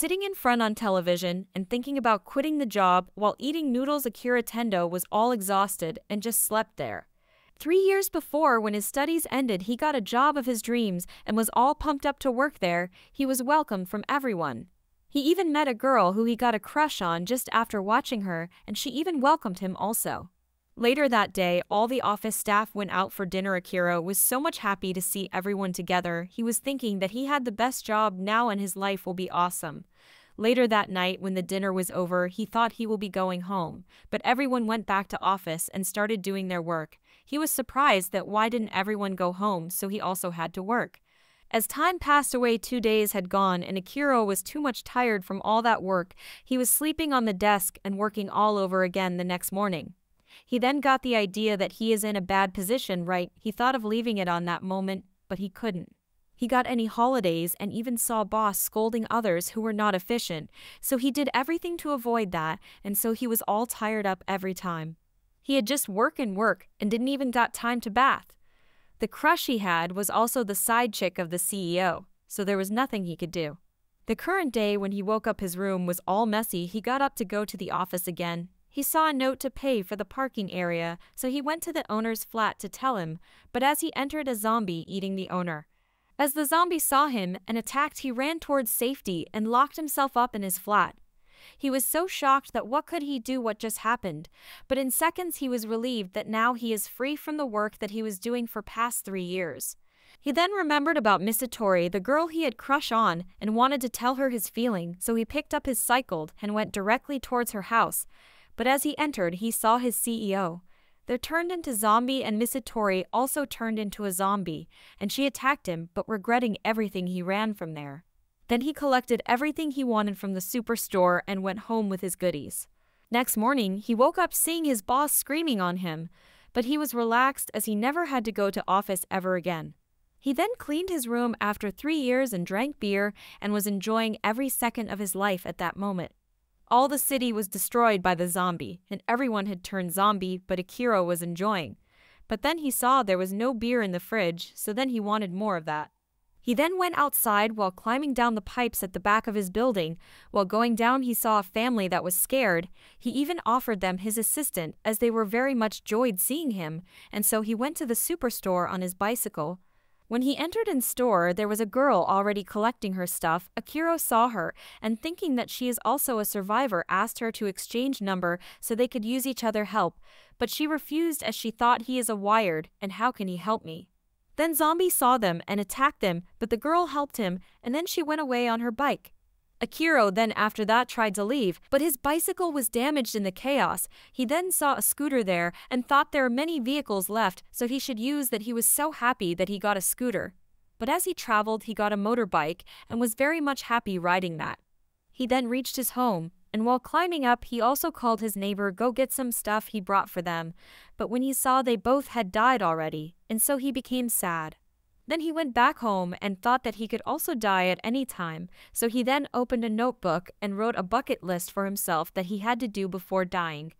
Sitting in front on television and thinking about quitting the job while eating noodles, Akira Tendo was all exhausted and just slept there. 3 years before, when his studies ended, he got a job of his dreams and was all pumped up to work there. He was welcomed from everyone. He even met a girl who he got a crush on just after watching her, and she even welcomed him also. Later that day, all the office staff went out for dinner. Akira was so much happy to see everyone together. He was thinking that he had the best job now and his life will be awesome. Later that night, when the dinner was over, he thought he will be going home, but everyone went back to office and started doing their work. He was surprised that why didn't everyone go home, so he also had to work. As time passed away, 2 days had gone and Akira was too much tired from all that work. He was sleeping on the desk and working all over again the next morning. He then got the idea that he is in a bad position, right? He thought of leaving it on that moment, but he couldn't. He got any holidays and even saw boss scolding others who were not efficient, so he did everything to avoid that, and so he was all tired up every time. He had just work and didn't even got time to bath. The crush he had was also the side chick of the CEO, so there was nothing he could do. The current day, when he woke up, his room was all messy. He got up to go to the office again. He saw a note to pay for the parking area, so he went to the owner's flat to tell him, but as he entered, a zombie eating the owner. As the zombie saw him and attacked, he ran towards safety and locked himself up in his flat. He was so shocked that what could he do what just happened, but in seconds he was relieved that now he is free from the work that he was doing for past 3 years. He then remembered about Misatori, the girl he had crush on, and wanted to tell her his feeling, so he picked up his cycle and went directly towards her house. But as he entered, he saw his CEO. They turned into zombie, and Misatori also turned into a zombie, and she attacked him, but regretting everything he ran from there. Then he collected everything he wanted from the superstore and went home with his goodies. Next morning, he woke up seeing his boss screaming on him, but he was relaxed as he never had to go to office ever again. He then cleaned his room after 3 years and drank beer and was enjoying every second of his life at that moment. All the city was destroyed by the zombie, and everyone had turned zombie, but Akira was enjoying. But then he saw there was no beer in the fridge, so then he wanted more of that. He then went outside while climbing down the pipes at the back of his building. While going down, he saw a family that was scared. He even offered them his assistant as they were very much joyed seeing him, and so he went to the superstore on his bicycle. When he entered in store, there was a girl already collecting her stuff. Akira saw her and, thinking that she is also a survivor, asked her to exchange number so they could use each other help, but she refused as she thought he is a wired, and how can he help me? Then zombie saw them and attacked them, but the girl helped him, and then she went away on her bike. Akira then after that tried to leave, but his bicycle was damaged in the chaos. He then saw a scooter there and thought there were many vehicles left, so he should use that. He was so happy that he got a scooter. But as he traveled, he got a motorbike and was very much happy riding that. He then reached his home, and while climbing up, he also called his neighbor go get some stuff he brought for them. But when he saw they both had died already, and so he became sad. Then he went back home and thought that he could also die at any time, so he then opened a notebook and wrote a bucket list for himself that he had to do before dying.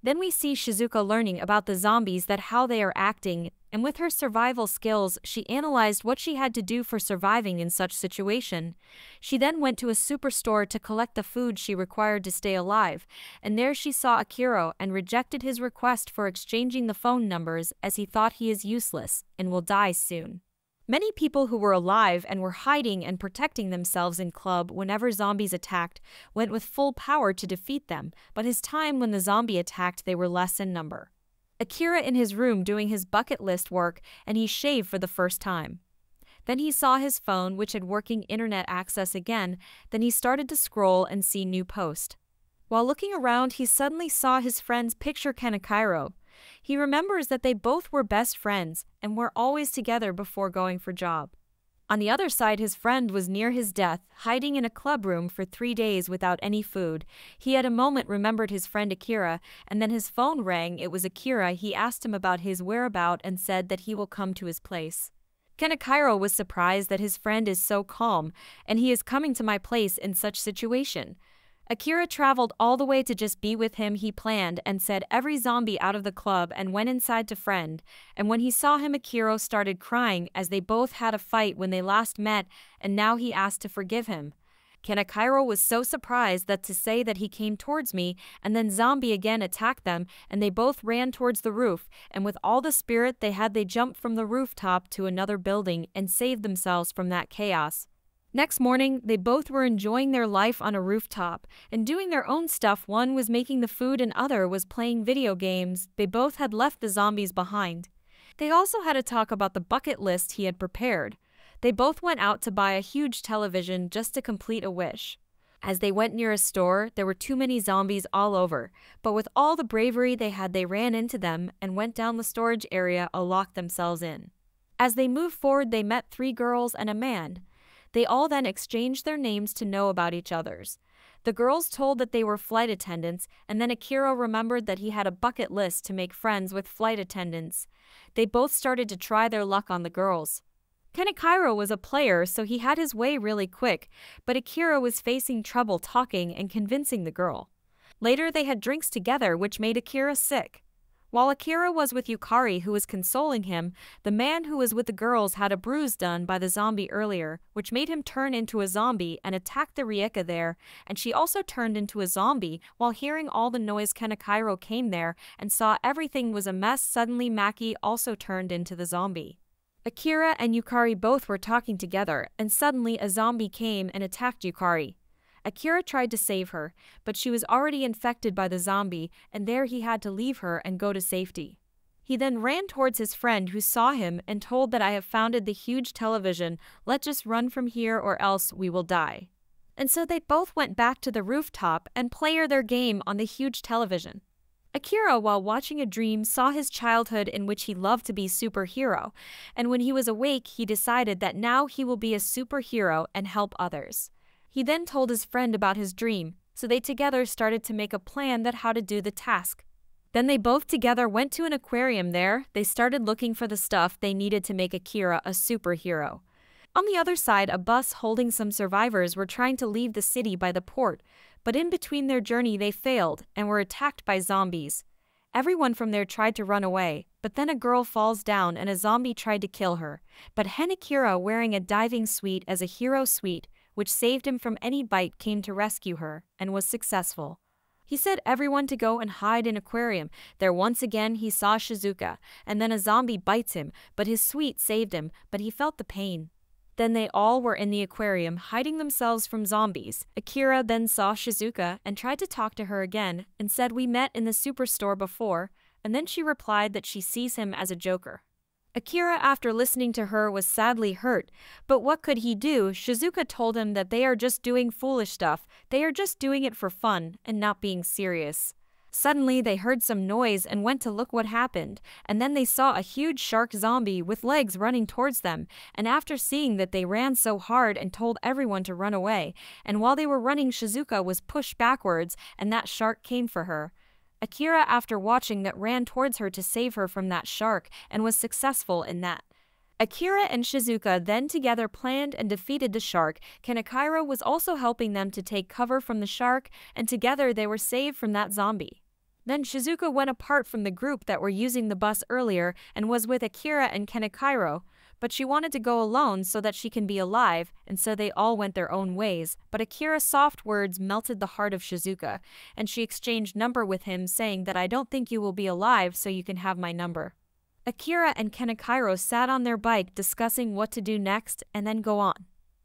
Then we see Shizuka learning about the zombies, that how they are acting, and with her survival skills, she analyzed what she had to do for surviving in such situation. She then went to a superstore to collect the food she required to stay alive, and there she saw Akira and rejected his request for exchanging the phone numbers as he thought he is useless and will die soon. Many people who were alive and were hiding and protecting themselves in club whenever zombies attacked went with full power to defeat them, but his time when the zombie attacked they were less in number. Akira in his room doing his bucket list work, and he shaved for the first time. Then he saw his phone which had working internet access again, then he started to scroll and see new post. While looking around he suddenly saw his friend's picture Kanekairo. He remembers that they both were best friends and were always together before going for job. On the other side, his friend was near his death, hiding in a club room for 3 days without any food. He at a moment remembered his friend Akira, and then his phone rang. It was Akira. He asked him about his whereabouts and said that he will come to his place. Kanekairo was surprised that his friend is so calm, and he is coming to my place in such situation. Akira traveled all the way to just be with him. He planned and said every zombie out of the club and went inside to friend, and when he saw him Akira started crying as they both had a fight when they last met, and now he asked to forgive him. Kanekairo was so surprised that to say that he came towards me, and then zombie again attacked them, and they both ran towards the roof, and with all the spirit they had they jumped from the rooftop to another building and saved themselves from that chaos. Next morning, they both were enjoying their life on a rooftop and doing their own stuff. One was making the food and other was playing video games. They both had left the zombies behind. They also had a talk about the bucket list he had prepared. They both went out to buy a huge television just to complete a wish. As they went near a store, there were too many zombies all over, but with all the bravery they had, they ran into them and went down the storage area and locked themselves in. As they moved forward, they met 3 girls and a man. They all then exchanged their names to know about each other's. The girls told that they were flight attendants, and then Akira remembered that he had a bucket list to make friends with flight attendants. They both started to try their luck on the girls. Kanekairo was a player, so he had his way really quick, but Akira was facing trouble talking and convincing the girl. Later they had drinks together, which made Akira sick. While Akira was with Yukari, who was consoling him, the man who was with the girls had a bruise done by the zombie earlier, which made him turn into a zombie and attack the Rieka there, and she also turned into a zombie. While hearing all the noise, Kanekairo came there and saw everything was a mess. Suddenly Maki also turned into the zombie. Akira and Yukari both were talking together, and suddenly a zombie came and attacked Yukari. Akira tried to save her, but she was already infected by the zombie, and there he had to leave her and go to safety. He then ran towards his friend, who saw him and told that I have founded the huge television, let's just run from here or else we will die. And so they both went back to the rooftop and played their game on the huge television. Akira, while watching a dream, saw his childhood in which he loved to be superhero, and when he was awake he decided that now he will be a superhero and help others. He then told his friend about his dream, so they together started to make a plan that how to do the task. Then they both together went to an aquarium. There, they started looking for the stuff they needed to make Akira a superhero. On the other side, a bus holding some survivors were trying to leave the city by the port, but in between their journey they failed and were attacked by zombies. Everyone from there tried to run away, but then a girl falls down and a zombie tried to kill her. But Akira, wearing a diving suit as a hero suit, which saved him from any bite, came to rescue her and was successful. He said everyone to go and hide in aquarium. There once again he saw Shizuka, and then a zombie bites him, but his suit saved him, but he felt the pain. Then they all were in the aquarium hiding themselves from zombies. Akira then saw Shizuka and tried to talk to her again and said we met in the superstore before, and then she replied that she sees him as a joker. Akira, after listening to her, was sadly hurt, but what could he do? Shizuka told him that they are just doing foolish stuff, they are just doing it for fun and not being serious. Suddenly they heard some noise and went to look what happened, and then they saw a huge shark zombie with legs running towards them, and after seeing that they ran so hard and told everyone to run away, and while they were running Shizuka was pushed backwards and that shark came for her. Akira, after watching that, ran towards her to save her from that shark and was successful in that. Akira and Shizuka then together planned and defeated the shark. Kanekairo was also helping them to take cover from the shark, and together they were saved from that zombie. Then Shizuka went apart from the group that were using the bus earlier and was with Akira and Kanekairo, but she wanted to go alone so that she can be alive, and so they all went their own ways. But Akira's soft words melted the heart of Shizuka, and she exchanged number with him, saying that I don't think you will be alive, so you can have my number. Akira and Kanekairo sat on their bike discussing what to do next and then go on.